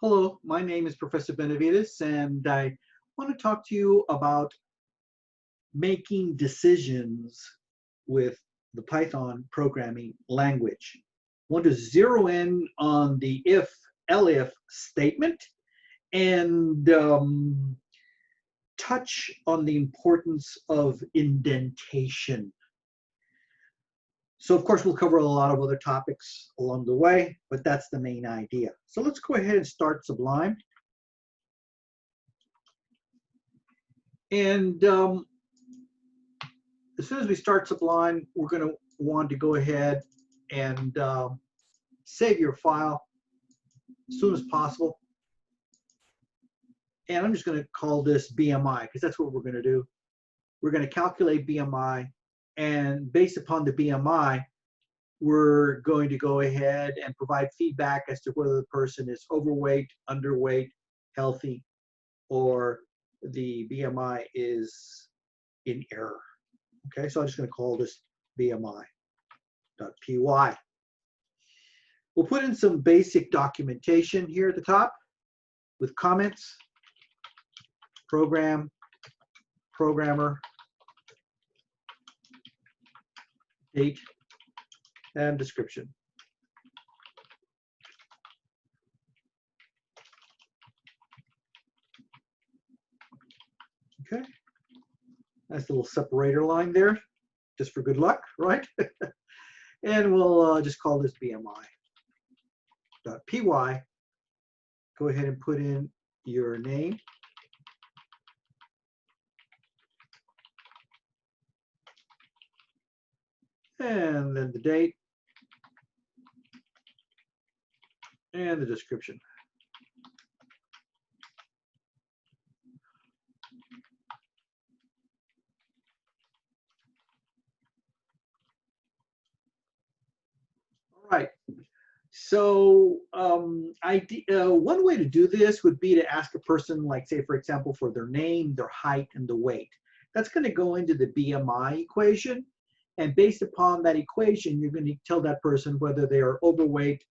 Hello, my name is Professor Benavides, and I want to talk to you about making decisions with the Python programming language. I want to zero in on the if-elif statement and touch on the importance of indentation. So of course we'll cover a lot of other topics along the way, but that's the main idea. So let's go ahead and start Sublime. And as soon as we start Sublime, we're going to want to go ahead and save your file as soon as possible. And I'm just going to call this BMI because that's what we're going to do. We're going to calculate BMI, and based upon the BMI, we're going to go ahead and provide feedback as to whether the person is overweight, underweight, healthy, or the BMI is in error. Okay, so I'm just going to call this bmi.py. We'll put in some basic documentation here at the top with comments, program, programmer, date, and description. Okay, nice little separator line there, just for good luck, right? And we'll just call this bmi.py. Go ahead and put in your name. And then the date. And the description. All right. So one way to do this would be to ask a person, like say, for example, for their name, their height, and the weight. That's going to go into the BMI equation. And based upon that equation, you're going to tell that person whether they are overweight,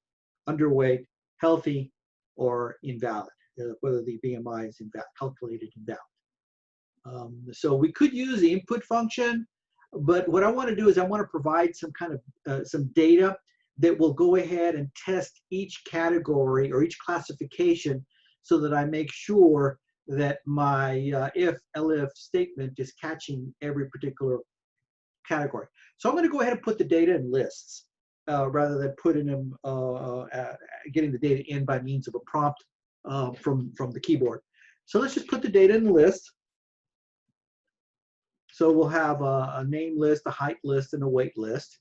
underweight, healthy, or invalid, whether the BMI is calculated invalid. So we could use the input function, but what I want to do is I want to provide some kind of some data that will go ahead and test each category or each classification so that I make sure that my if-elif statement is catching every particular category. So I'm going to go ahead and put the data in lists rather than putting them, getting the data in by means of a prompt from the keyboard. So let's just put the data in the list. So we'll have a name list, a height list, and a weight list.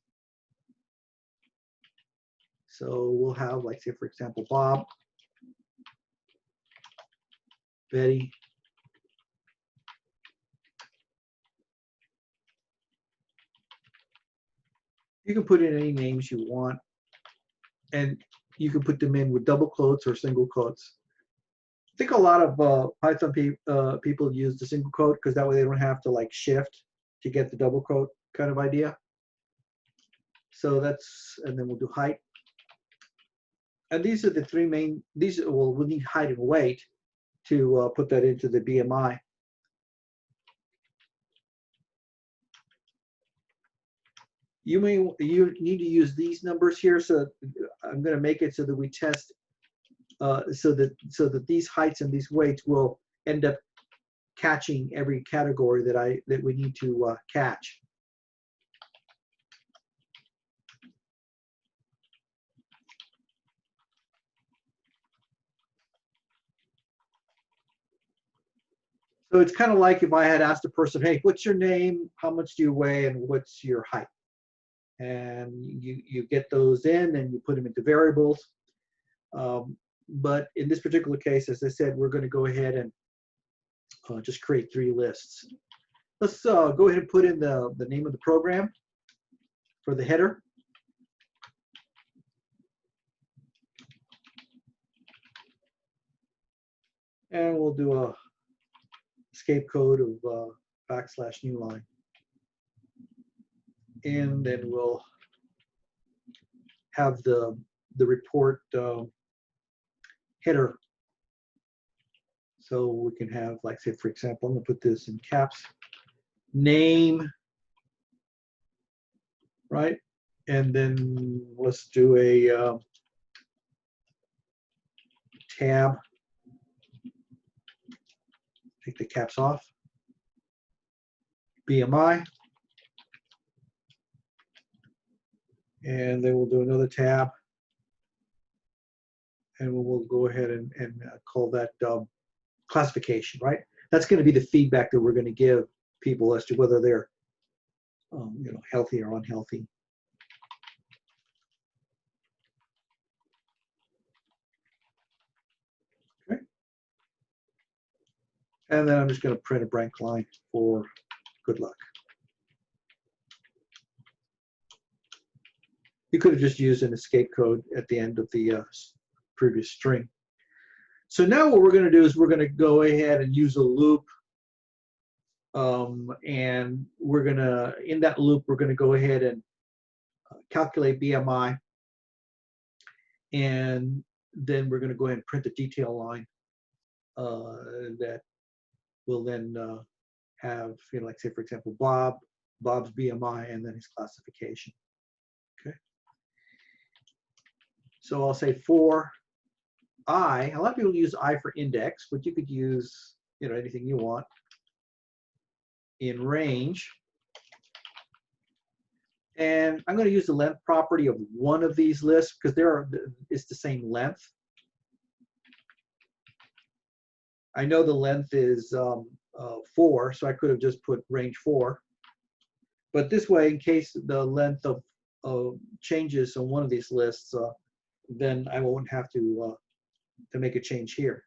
So we'll have, like, say, for example, Bob, Betty, you can put in any names you want, and you can put them in with double quotes or single quotes. I think a lot of Python people use the single quote because that way they don't have to like shift to get the double quote kind of idea. So that's, and then we'll do height. And these are the three main, well, we'll need height and weight to put that into the BMI. You need to use these numbers here, so I'm going to make it so that we test so that these heights and these weights will end up catching every category that we need to catch. So it's kind of like if I had asked a person, hey, what's your name, how much do you weigh, and what's your height? And you get those in and you put them into variables. But in this particular case, as I said, we're going to go ahead and just create three lists. Let's go ahead and put in the name of the program for the header. And we'll do a escape code of \new line. And then we'll have the report header So we can have, like, say, for example, I'm going to put this in caps, name, right? And then let's do a tab, take the caps off, BMI, and then we'll do another tab, and we'll go ahead and call that classification, right? That's going to be the feedback that we're going to give people as to whether they're healthy or unhealthy. Okay. And then I'm just going to print a blank line for good luck. You could have just used an escape code at the end of the previous string. So now what we're going to do is we're going to go ahead and use a loop. And we're going to, in that loop, we're going to go ahead and calculate BMI. And then we're going to go ahead and print the detail line that will then have, like, say, for example, Bob's BMI and then his classification. Okay. So I'll say for I, a lot of people use I for index, but you could use, anything you want. In range, and I'm going to use the length property of one of these lists because it's the same length. I know the length is 4, so I could have just put range 4. But this way, in case the length of changes on one of these lists, then I won't have to make a change here.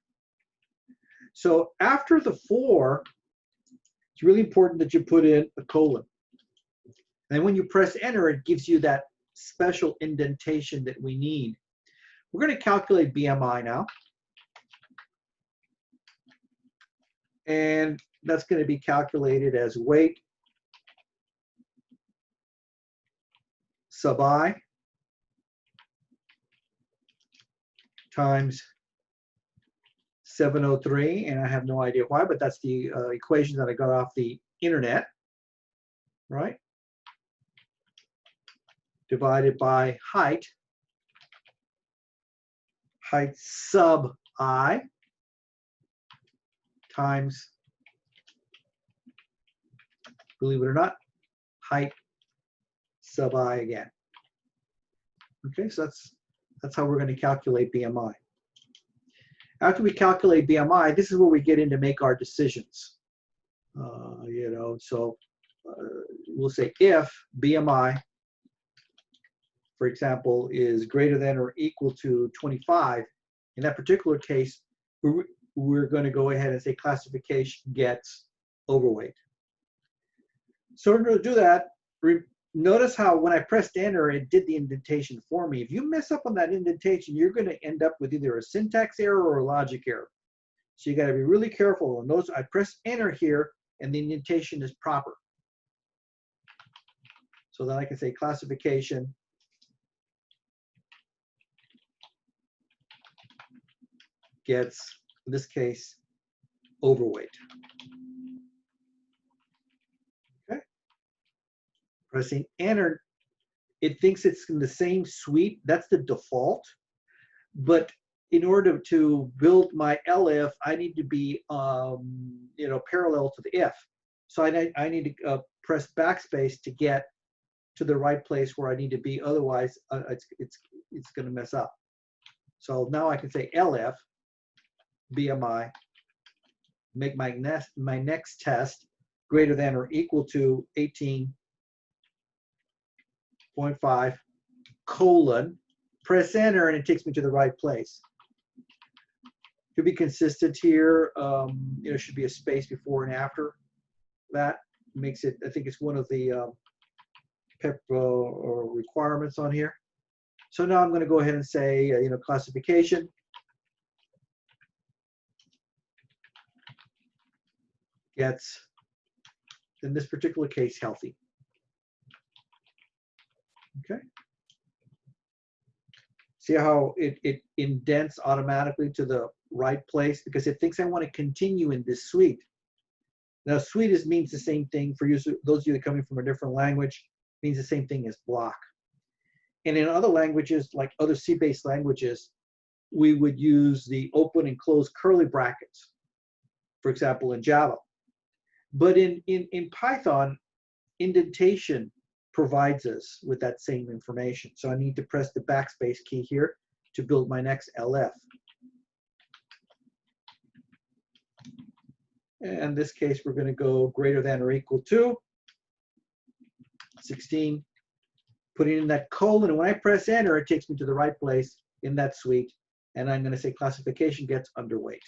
So after the 4, it's really important that you put in a colon. And when you press enter, it gives you that special indentation that we need. We're going to calculate BMI now. And that's going to be calculated as weight sub I times 703, and I have no idea why, but that's the equation that I got off the internet, right? Divided by height sub I times, believe it or not, height sub I again. Okay, so that's how we're going to calculate BMI. After we calculate BMI, this is where we get in to make our decisions. So we'll say if BMI, for example, is greater than or equal to 25, in that particular case, we're going to go ahead and say classification gets overweight. So in order to do that, notice how when I pressed enter, it did the indentation for me. If you mess up on that indentation, you're going to end up with either a syntax error or a logic error. So you got to be really careful. And notice I press enter here, and the indentation is proper. So then I can say classification gets, in this case, overweight. Okay. Pressing enter, it thinks it's in the same suite. That's the default. But in order to build my elif, I need to be parallel to the if. So I need to press backspace to get to the right place where I need to be. Otherwise, it's going to mess up. So now I can say elif BMI, make my next test greater than or equal to 18.5 colon, press enter, and it takes me to the right place. To be consistent here, should be a space before and after. That makes it, I think it's one of the PEP requirements on here. So now I'm going to go ahead and say, classification gets, in this particular case, healthy. Okay. See how it indents automatically to the right place because it thinks I want to continue in this suite. Now, suite means the same thing for you, those of you that are coming from a different language, means the same thing as block. And in other languages, like other C-based languages, we would use the open and close curly brackets, for example, in Java. But in Python, indentation provides us with that same information. So I need to press the backspace key here to build my next LF. And in this case, we're going to go greater than or equal to 16, putting in that colon. And when I press enter, it takes me to the right place in that suite. And I'm going to say classification gets underweight.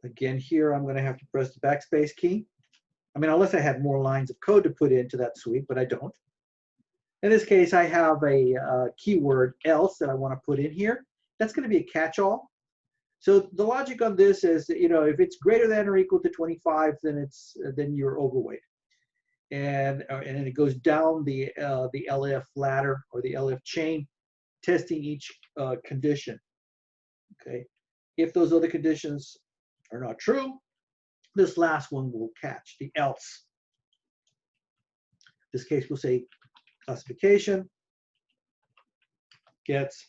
Again, here I'm going to have to press the backspace key. I mean, unless I had more lines of code to put into that suite, but I don't. In this case, I have a keyword else that I want to put in here. That's going to be a catch-all. So the logic on this is, you know, if it's greater than or equal to 25, then you're overweight, and then it goes down the LF ladder or the LF chain, testing each condition. Okay, if those other conditions are not true, this last one will catch the else. In this case, we'll say classification gets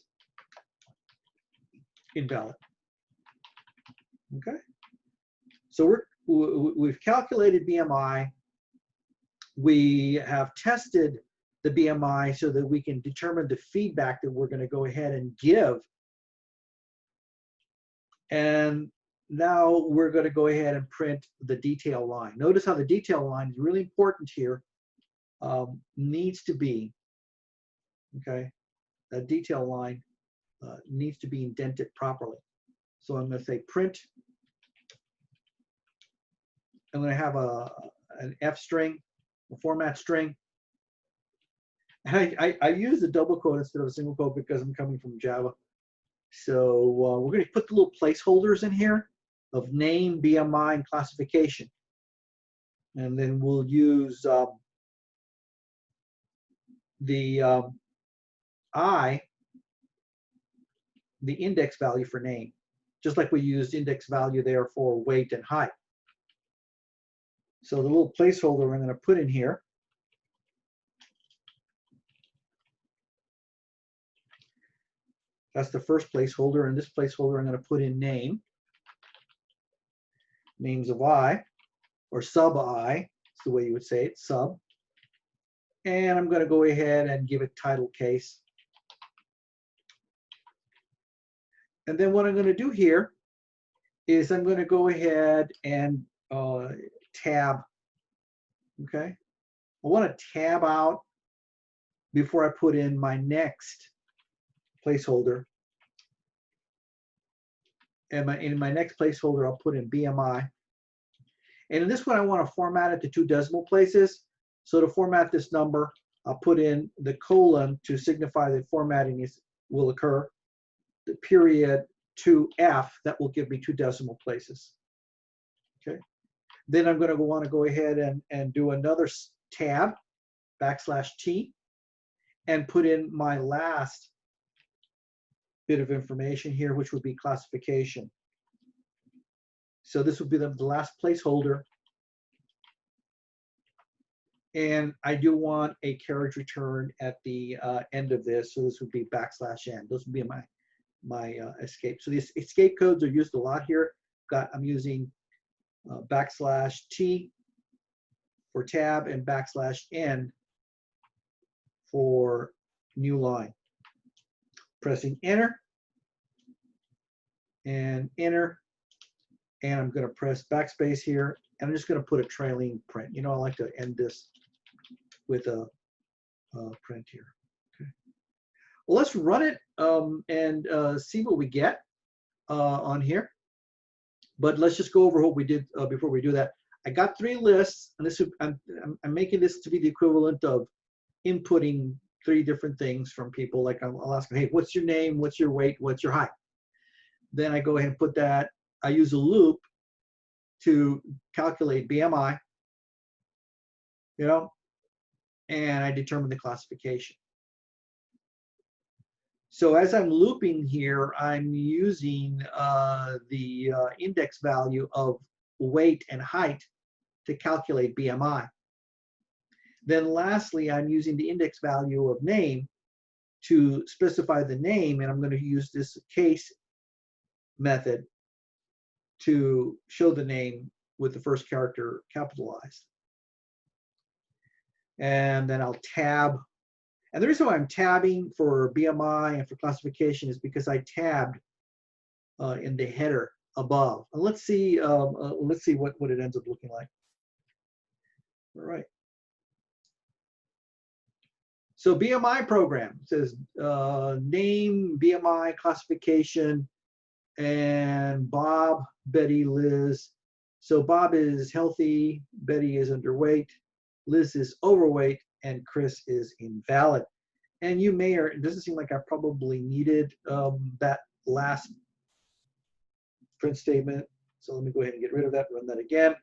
invalid. Okay, so we've calculated BMI. We have tested the BMI so that we can determine the feedback that we're going to go ahead and give. And now we're going to go ahead and print the detail line. Notice how the detail line is really important here. Needs to be, okay, that detail line needs to be indented properly. So I'm going to say print. I'm going to have an F string, a format string. And I use a double quote instead of a single quote because I'm coming from Java. So we're going to put the little placeholders in here of name, BMI, and classification. And then we'll use the index value for name, just like we used index value there for weight and height. So the little placeholder I'm going to put in here, that's the first placeholder, and this placeholder I'm going to put in name, names of I, or sub I, is the way you would say it, sub. And I'm going to go ahead and give it title case. And then what I'm going to do here is I'm going to go ahead and tab. Okay, I want to tab out before I put in my next placeholder. And in my next placeholder, I'll put in BMI. And in this one, I want to format it to 2 decimal places. So to format this number, I'll put in the colon to signify that formatting will occur. The period to F, that will give me 2 decimal places. Okay. Then I'm going to want to go ahead and do another tab, \T, and put in my last bit of information here, which would be classification. So this would be the last placeholder. And I do want a carriage return at the end of this. So this would be \N. Those would be my escape. So these escape codes are used a lot here. I'm using \T for tab and \N for new line. Pressing enter and enter, and I'm going to press backspace here, and I'm just going to put a trailing print. You know, I like to end this with a print here. Okay. Well, let's run it and see what we get on here. But let's just go over what we did before we do that. I got 3 lists, and this I'm making this to be the equivalent of inputting 3 different things from people. Like I'll ask them, hey, what's your name? What's your weight? What's your height? Then I go ahead and put that. I use a loop to calculate BMI. you know, and I determine the classification. So as I'm looping here, I'm using the index value of weight and height to calculate BMI. Then lastly, I'm using the index value of name to specify the name, and I'm going to use this case method to show the name with the first character capitalized. And then I'll tab. And the reason why I'm tabbing for BMI and for classification is because I tabbed in the header above. And let's see what it ends up looking like. All right. So BMI program says name, BMI, classification, and Bob, Betty, Liz. So Bob is healthy, Betty is underweight, Liz is overweight, and Chris is invalid. And you may, or it doesn't seem like I probably needed that last print statement. So let me go ahead and get rid of that, run that again,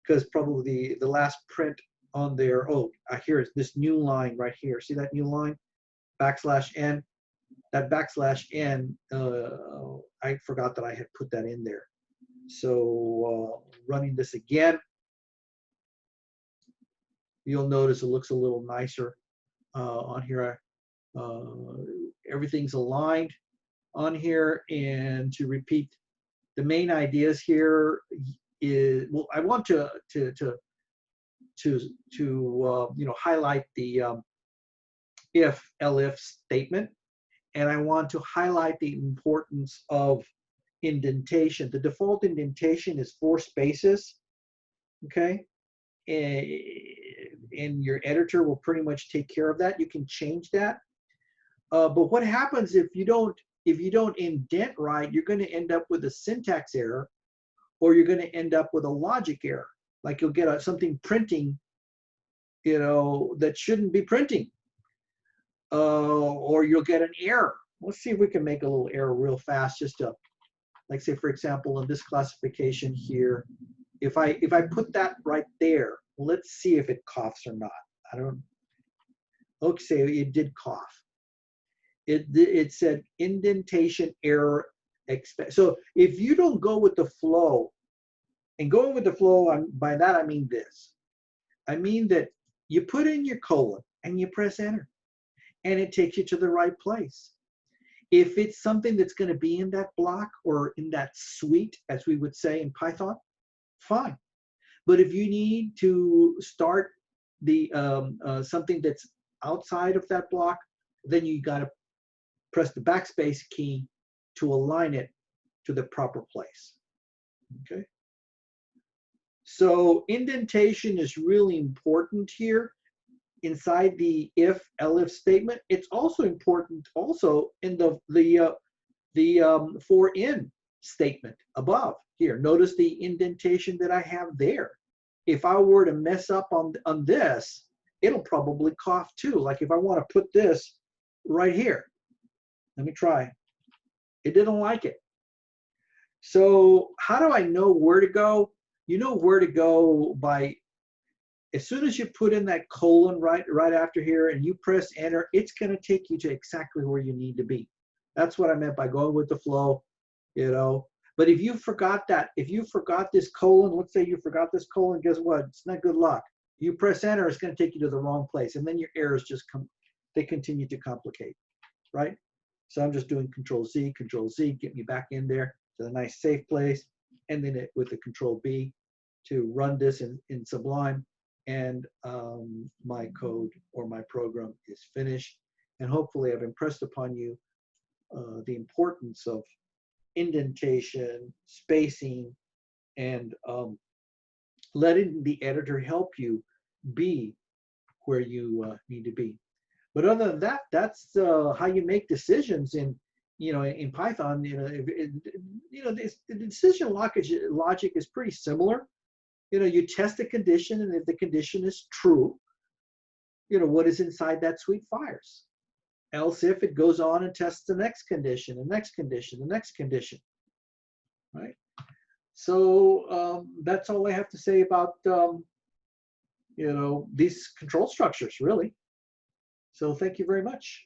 because probably the last print on there, oh, here is this new line right here. See that new line? \n. That \n, I forgot that I had put that in there. So running this again, you'll notice it looks a little nicer on here. Everything's aligned on here. And to repeat, the main ideas here is, well, I want to highlight the if-elif statement, and I want to highlight the importance of indentation. The default indentation is 4 spaces, okay? And your editor will pretty much take care of that. You can change that. But what happens if you don't indent right, you're going to end up with a syntax error, or you're going to end up with a logic error. Like you'll get something printing, that shouldn't be printing. Or you'll get an error. Let's see if we can make a little error real fast, just to, like, say, for example, in this classification here, if I put that right there, let's see if it coughs or not. I don't. Okay, it did cough. It said indentation error. So if you don't go with the flow, and going with the flow, by that I mean this. I mean that you put in your colon and you press enter, and it takes you to the right place. If it's something that's going to be in that block or in that suite, as we would say in Python, fine. But if you need to start the something that's outside of that block, then you got to press the backspace key to align it to the proper place. Okay. So indentation is really important here inside the if-elif statement. It's also important also in the for in statement above here. Notice the indentation that I have there. If I were to mess up on this, it'll probably cough too. Like if I want to put this right here, let me try. It didn't like it. So how do I know where to go? You know where to go by, as soon as you put in that colon right after here and you press enter, it's going to take you to exactly where you need to be. That's what I meant by going with the flow, But if you forgot that, if you forgot this colon, let's say you forgot this colon, guess what? It's not good luck. You press enter, it's going to take you to the wrong place. And then your errors just they continue to complicate, right? So I'm just doing Control Z, get me back in there to the nice safe place. And then with the Control B to run this in Sublime. And my code or my program is finished. And hopefully I've impressed upon you the importance of indentation, spacing, and letting the editor help you be where you need to be. But other than that, that's how you make decisions in Python. The decision logic is pretty similar. You test a condition, and if the condition is true, what is inside that suite fires. Else if it goes on and tests the next condition, the next condition, the next condition, right? So that's all I have to say about these control structures, really. So thank you very much.